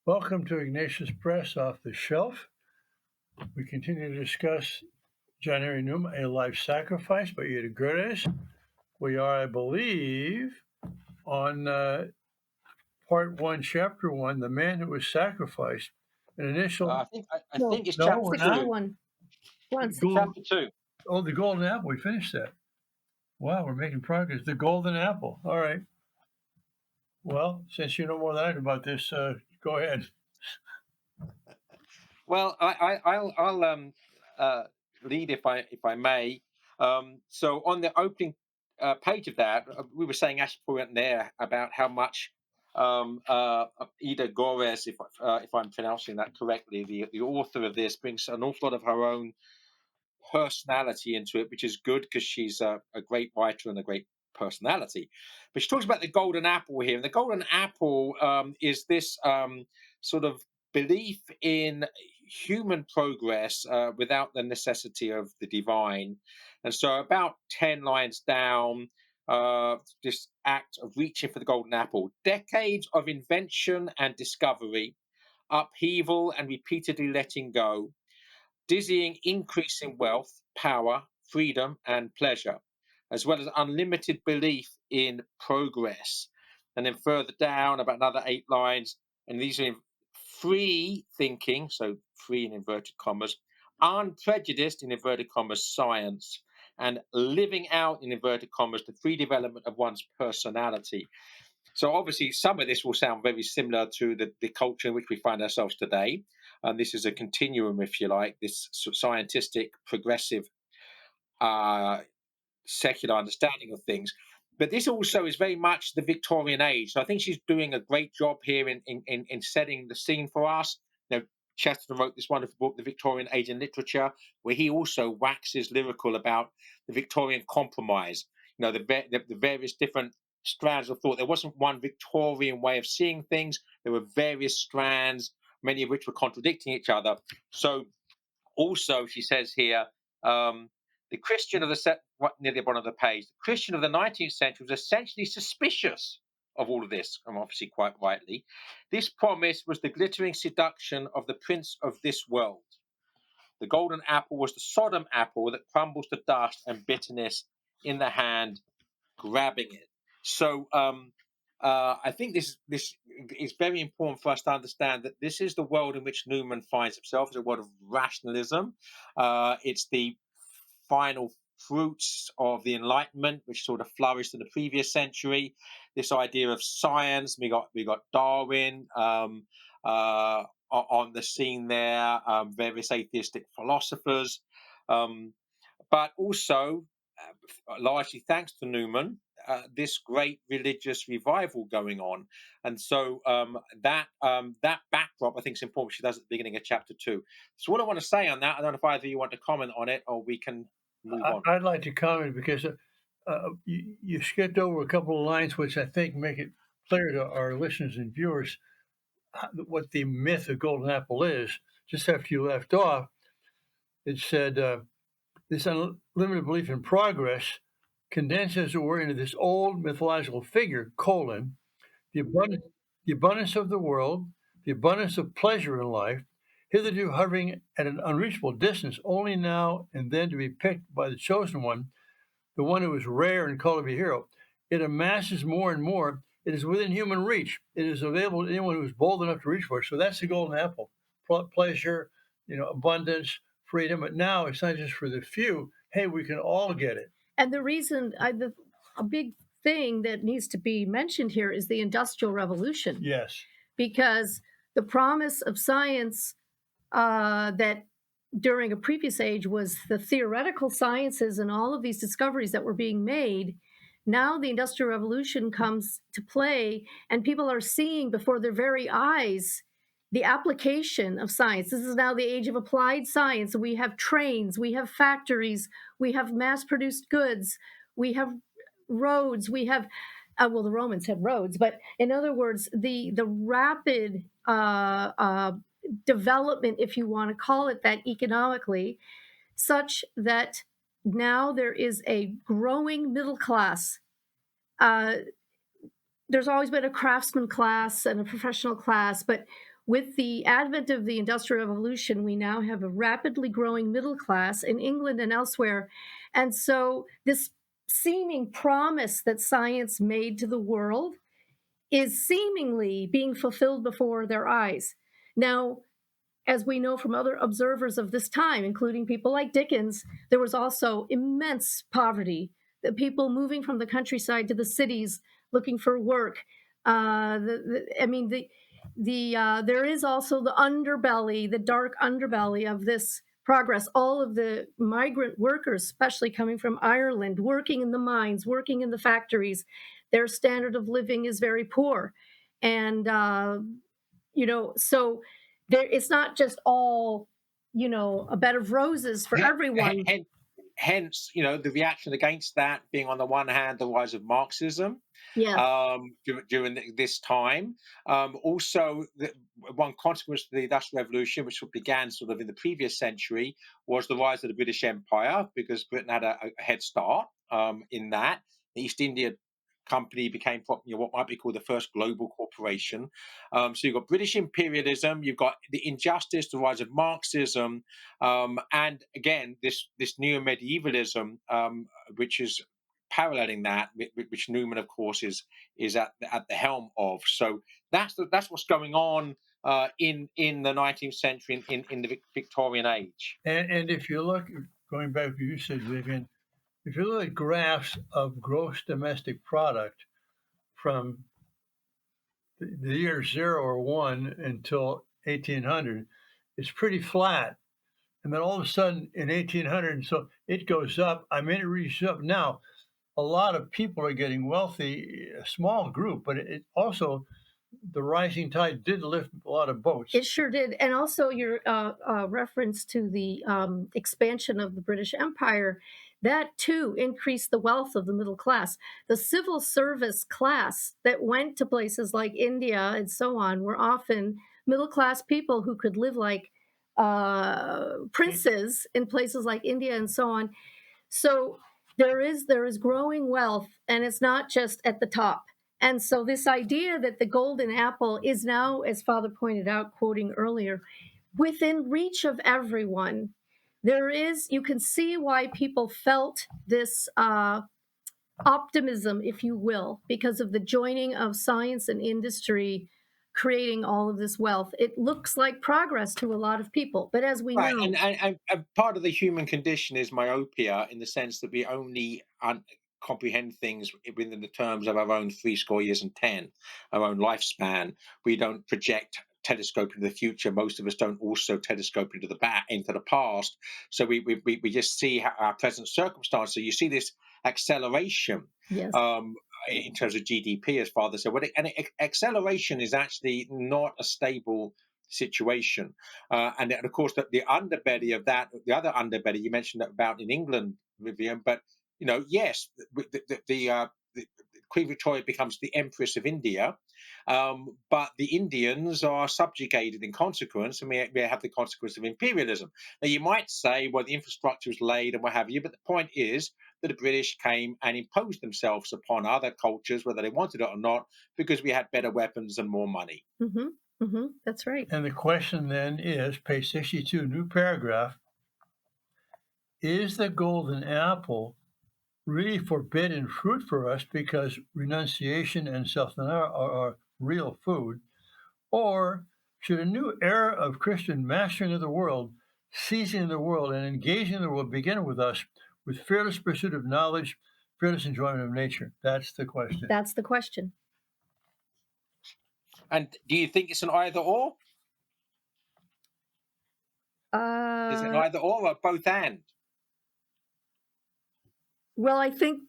Welcome to Ignatius Press Off the Shelf. We continue to discuss John Henry Newman, A Life Sacrifice by Görres. We are, I believe, on part one, chapter one, The Man Who Was Sacrificed. An initial. I No. think it's No, chapter we're Sixty not. two. one. One Chapter 2. Oh, the Golden Apple. We finished that. Wow, we're making progress. The Golden Apple. All right. Well, since you know more than I do about this, go ahead. Well, I'll lead if I may. So on the opening page of that, we were saying actually we went there about how much Ida Görres, if I'm pronouncing that correctly, the author of this, brings an awful lot of her own personality into it, which is good because she's a great writer and a great personality. But she talks about the golden apple here, and the golden apple is this sort of belief in human progress without the necessity of the divine. And so, about 10 lines down, this act of reaching for the golden apple, decades of invention and discovery, upheaval and repeatedly letting go, dizzying increase in wealth, power, freedom, and pleasure, as well as unlimited belief in progress. And then further down, about another 8 lines, and these are in free thinking, so free in inverted commas, unprejudiced in inverted commas science, and living out in inverted commas the free development of one's personality. So obviously, some of this will sound very similar to the culture in which we find ourselves today. And this is a continuum, if you like, this sort of scientific, progressive, uh, secular understanding of things. But this also is very much the Victorian age. So I think she's doing a great job here in setting the scene for us. You know, Chesterton wrote this wonderful book, The Victorian Age in Literature, where he also waxes lyrical about the Victorian compromise. You know, the various different strands of thought. There wasn't one Victorian way of seeing things. There were various strands, many of which were contradicting each other. So also, she says here, the Christian of near the bottom of the page, the Christian of the 19th century was essentially suspicious of all of this, and obviously quite rightly. This promise was the glittering seduction of the prince of this world. The golden apple was the Sodom apple that crumbles to dust and bitterness in the hand, grabbing it. So I think this is very important for us to understand that this is the world in which Newman finds himself. It's a world of rationalism. It's the final fruits of the Enlightenment, which sort of flourished in the previous century. This idea of science. We got Darwin on the scene there. Various atheistic philosophers, but also largely thanks to Newman, this great religious revival going on, and so that backdrop I think is important. She does at the beginning of chapter 2. So what I want to say on that, I don't know if either of you want to comment on it, or we can move on. I'd like to comment because you skipped over a couple of lines which I think make it clear to our listeners and viewers what the myth of Golden Apple is. Just after you left off, it said this unlimited belief in progress condensed, as it were, into this old mythological figure, the abundance, the abundance of the world, the abundance of pleasure in life, hitherto hovering at an unreachable distance, only now and then to be picked by the chosen one, the one who is rare and called to be a hero. It amasses more and more. It is within human reach. It is available to anyone who is bold enough to reach for it. So that's the golden apple: pleasure, abundance, freedom. But now it's not just for the few. Hey, we can all get it. And the reason, a big thing that needs to be mentioned here is the Industrial Revolution. Yes. Because the promise of science that during a previous age was the theoretical sciences and all of these discoveries that were being made. Now the Industrial Revolution comes to play, and people are seeing before their very eyes the application of science. This is now the age of applied science. We have trains, we have factories, we have mass-produced goods, we have roads, we have, well, the Romans had roads, but in other words, the rapid development, if you want to call it that economically, such that now there is a growing middle class. There's always been a craftsman class and a professional class, but with the advent of the Industrial Revolution, we now have a rapidly growing middle class in England and elsewhere. And so this seeming promise that science made to the world is seemingly being fulfilled before their eyes. Now, as we know from other observers of this time, including people like Dickens, there was also immense poverty, the people moving from the countryside to the cities looking for work. There is also the underbelly, the dark underbelly of this progress. All of the migrant workers, especially coming from Ireland, working in the mines, working in the factories, their standard of living is very poor. And, so it's not just all, a bed of roses for everyone. Hence, the reaction against that being, on the one hand, the rise of Marxism Yes. during this time. Also, one consequence of the Industrial Revolution, which began sort of in the previous century, was the rise of the British Empire, because Britain had a head start in that. The East India Company became what might be called the first global corporation. So you've got British imperialism, you've got the injustice, the rise of Marxism, and again this neo medievalism, which is paralleling that, which Newman, of course, is at the helm of. So that's what's going on in the 19th century, in the Victorian age. And if you look, going back to what you said, Vivian, if you look at graphs of gross domestic product from the year 0 or 1 until 1800, it's pretty flat. And then all of a sudden in 1800, so it goes up. I mean, it reaches up now. A lot of people are getting wealthy, a small group, but it also, the rising tide did lift a lot of boats. It sure did. And also your reference to the expansion of the British Empire, that too increased the wealth of the middle class. The civil service class that went to places like India and so on were often middle class people who could live like princes in places like India and so on. So there is growing wealth, and it's not just at the top. And so this idea that the golden apple is now, as Father pointed out, quoting earlier, within reach of everyone, you can see why people felt this optimism, if you will, because of the joining of science and industry, creating all of this wealth. It looks like progress to a lot of people, but as we know, and part of the human condition is myopia, in the sense that we only comprehend things within the terms of our own 60 years and 10, our own lifespan. We don't project telescope into the future. Most of us don't also telescope into the past. So we just see our present circumstances. So you see this acceleration. yes. In terms of GDP, as Father said, acceleration is actually not a stable situation, and of course the underbelly of that, the other underbelly you mentioned about in England, Vivian, but yes, the Queen Victoria becomes the Empress of India, but the Indians are subjugated in consequence, and we have the consequence of imperialism. Now, you might say, well, the infrastructure is laid and what have you, but the point is that the British came and imposed themselves upon other cultures, whether they wanted it or not, because we had better weapons and more money. Mm-hmm. Mm-hmm. That's right. And the question then is, page 62, new paragraph, is the golden apple really forbidden fruit for us because renunciation and self-denial are real food? Or should a new era of Christian mastering of the world, seizing the world, and engaging the world begin with us with fearless pursuit of knowledge, fearless enjoyment of nature? That's the question. That's the question. And do you think it's an either or? Is it an either or both and? Well, I think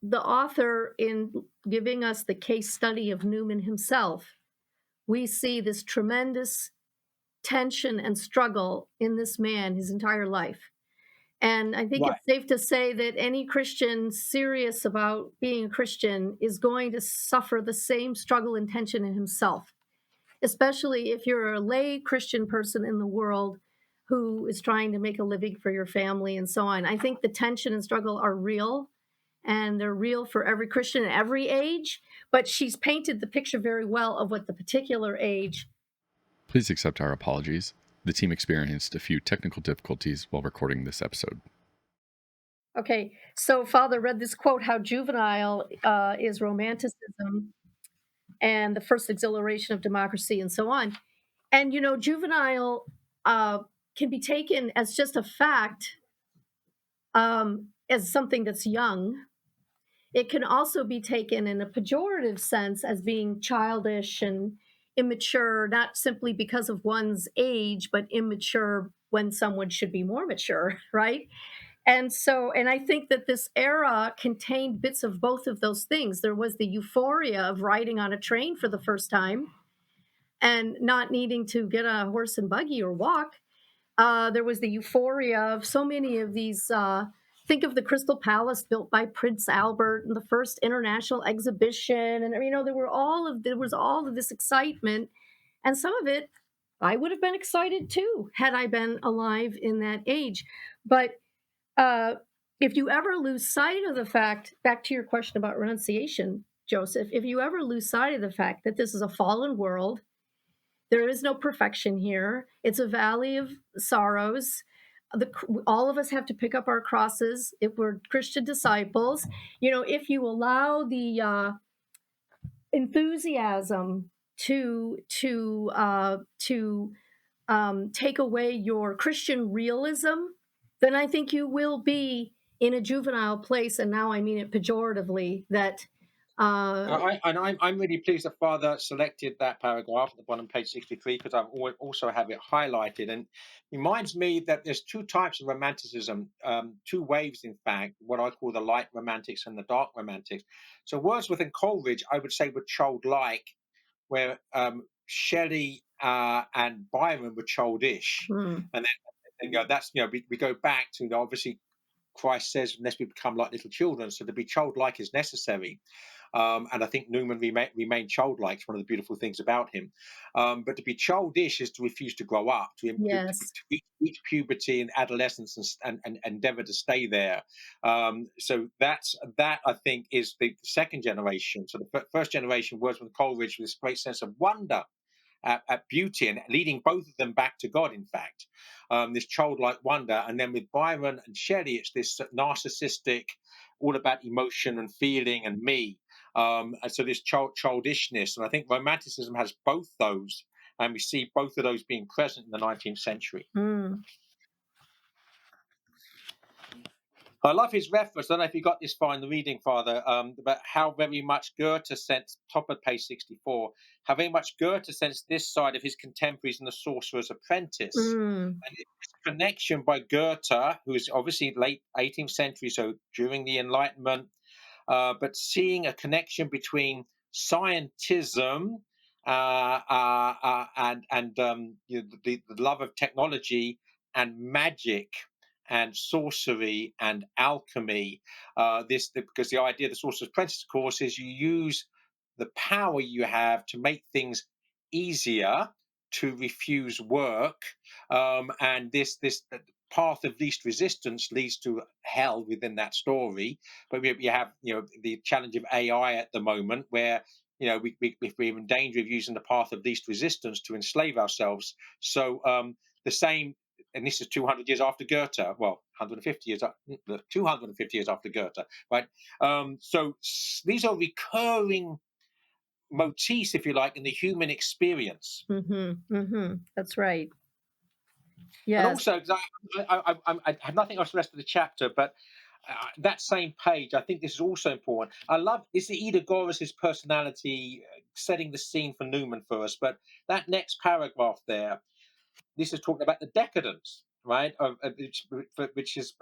the author, in giving us the case study of Newman himself, we see this tremendous tension and struggle in this man his entire life. And I think it's safe to say that any Christian serious about being a Christian is going to suffer the same struggle and tension in himself, especially if you're a lay Christian person in the world who is trying to make a living for your family and so on. I think the tension and struggle are real, and they're real for every Christian at every age, but she's painted the picture very well of what the particular age Please accept our apologies. The team experienced a few technical difficulties while recording this episode. Okay, so Father read this quote, how juvenile is romanticism and the first exhilaration of democracy and so on. And, juvenile can be taken as just a fact, as something that's young. It can also be taken in a pejorative sense as being childish and immature, not simply because of one's age, but immature when someone should be more mature, right? And I think that this era contained bits of both of those things. There was the euphoria of riding on a train for the first time and not needing to get a horse and buggy or walk. There was the euphoria of so many of these. Think of the Crystal Palace built by Prince Albert and the first international exhibition, and there was all of this excitement, and some of it I would have been excited too had I been alive in that age. But uh, if you ever lose sight of the fact, back to your question about renunciation, Joseph, if you ever lose sight of the fact that this is a fallen world, there is no perfection here. It's a valley of sorrows. All of us have to pick up our crosses if we're Christian disciples. If you allow the enthusiasm to take away your Christian realism, then I think you will be in a juvenile place. And now I mean it pejoratively. That I'm really pleased that Father selected that paragraph at the bottom, page 63, because I also have it highlighted, and reminds me that there's two types of romanticism, two waves, in fact, what I call the light romantics and the dark romantics. So Wordsworth and Coleridge, I would say, were childlike, where Shelley and Byron were childish, and then that's we go back to obviously Christ says, unless we become like little children. So to be childlike is necessary. And I think Newman remained childlike. It's one of the beautiful things about him. But to be childish is to refuse to grow up, yes. to reach puberty and adolescence and endeavor to stay there. So that I think is the second generation. So the first generation, Wordsworth and Coleridge, with this great sense of wonder at beauty and leading both of them back to God, in fact, this childlike wonder. And then with Byron and Shelley, it's this narcissistic, all about emotion and feeling and me. And so this childishness. And I think Romanticism has both those. And we see both of those being present in the 19th century. I love his reference. I don't know if you got this far in the reading, Father, but how very much Goethe sensed, top of page 64, how very much Goethe sensed this side of his contemporaries in The Sorcerer's Apprentice. And this connection by Goethe, who is obviously late 18th century, so during the Enlightenment, but seeing a connection between scientism and the love of technology and magic and sorcery and alchemy. Because the idea of the Sorcerer's Apprentice, of course, is you use the power you have to make things easier to refuse work, and this path of least resistance leads to hell within that story. But we have the challenge of AI at the moment, where we're in danger of using the path of least resistance to enslave ourselves. So the same, and this is 200 years after Goethe. Well, 150 years, 250 years after Goethe, right? So these are recurring motifs, if you like, in the human experience. That's right. Yes. And also, I have nothing else for the rest of the chapter, but that same page, I think this is also important. I love this is Ida Görres' personality setting the scene for Newman for us, but that next paragraph there, this is talking about the decadence, right? Which is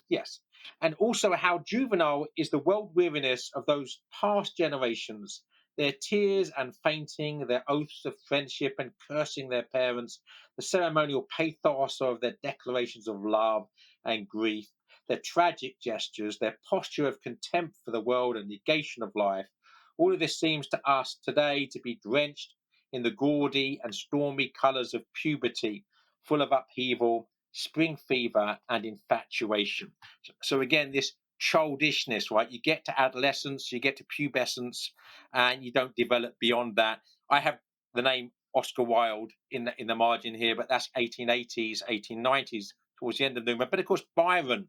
yes, and also how juvenile is the world weariness of those past generations, their tears and fainting, their oaths of friendship and cursing their parents, the ceremonial pathos of their declarations of love and grief, their tragic gestures, their posture of contempt for the world and negation of life. All of this seems to us today to be drenched in the gaudy and stormy colours of puberty, full of upheaval, spring fever, and infatuation. So again, this childishness, right? You get to adolescence, you get to pubescence, and you don't develop beyond that. I have the name Oscar Wilde in the margin here, but that's 1880s, 1890s, towards the end of Newman. But of course, Byron,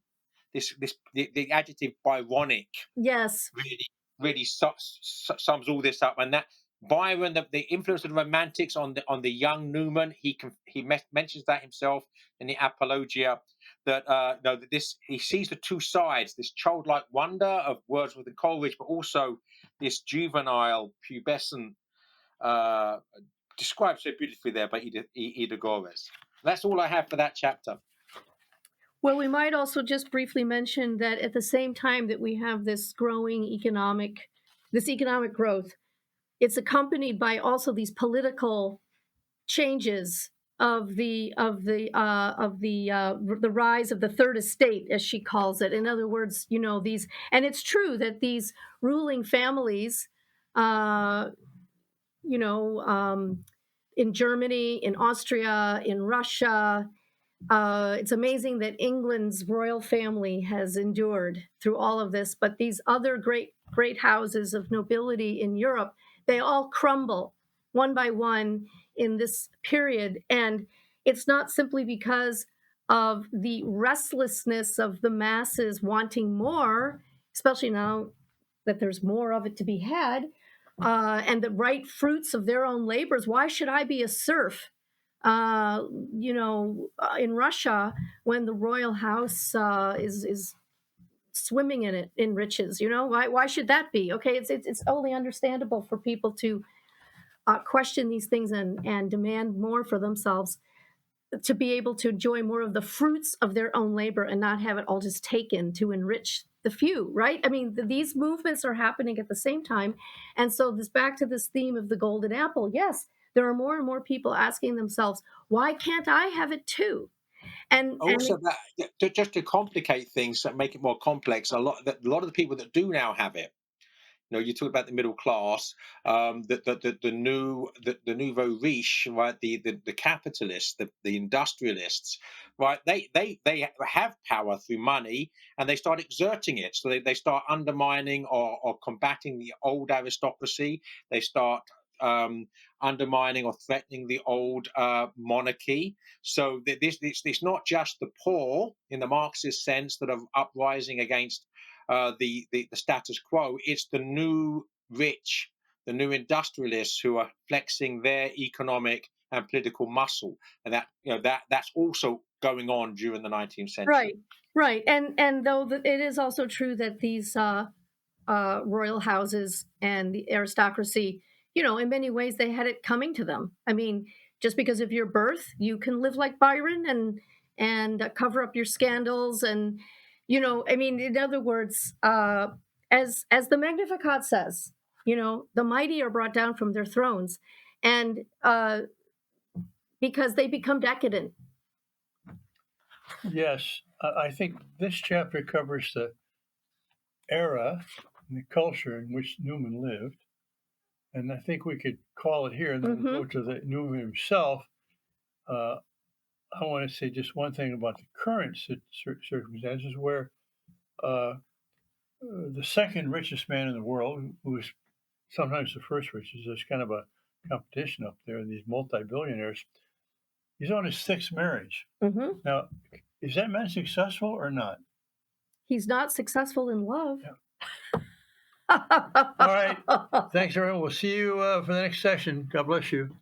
the adjective Byronic, Yes. really sums all this up. And that Byron, the influence of the Romantics on the young Newman, he mentions that himself in the Apologia. That that this, he sees the two sides: this childlike wonder of Wordsworth and Coleridge, but also this juvenile, pubescent, described so beautifully there by Ida Görres. That's all I have for that chapter. Well, we might also just briefly mention that at the same time that we have this growing economic growth, it's accompanied by also these political changes of the rise of the third estate, as she calls it. In other words, these, and it's true that these ruling families, in Germany, in Austria, in Russia. It's amazing that England's royal family has endured through all of this, but these other great houses of nobility in Europe, they all crumble one by one in this period. And it's not simply because of the restlessness of the masses wanting more, especially now that there's more of it to be had, and the right fruits of their own labors. Why should I be a serf? In Russia, when the royal house is swimming in riches, why should that be? Okay, it's only understandable for people to question these things and demand more for themselves, to be able to enjoy more of the fruits of their own labor and not have it all just taken to enrich the few, right? I mean, these movements are happening at the same time. And so back to this theme of the golden apple. Yes, there are more and more people asking themselves, why can't I have it too? And Also, just to complicate things and make it more complex, a lot of the people that do now have it, you talk about the middle class, the nouveau riche, right? The capitalists, the industrialists, right? They have power through money, and they start exerting it. So they start undermining or combating the old aristocracy. They start undermining or threatening the old monarchy. So it's not just the poor in the Marxist sense that are uprising against the status quo. It's the new rich, the new industrialists who are flexing their economic and political muscle, and that's also going on during the 19th century. Right. And though it is also true that these royal houses and the aristocracy, in many ways they had it coming to them. I mean, just because of your birth, you can live like Byron and cover up your scandals, and I mean, in other words, as the Magnificat says, the mighty are brought down from their thrones, and because they become decadent. Yes, I think this chapter covers the era and the culture in which Newman lived. And I think we could call it here, and then we'll go to the Newman himself. I want to say just one thing about the current circumstances, where the second richest man in the world, who is sometimes the first richest, there's kind of a competition up there, these multi-billionaires, he's on his sixth marriage. Mm-hmm. Now, is that man successful or not? He's not successful in love. Yeah. All right. Thanks, everyone. We'll see you for the next session. God bless you.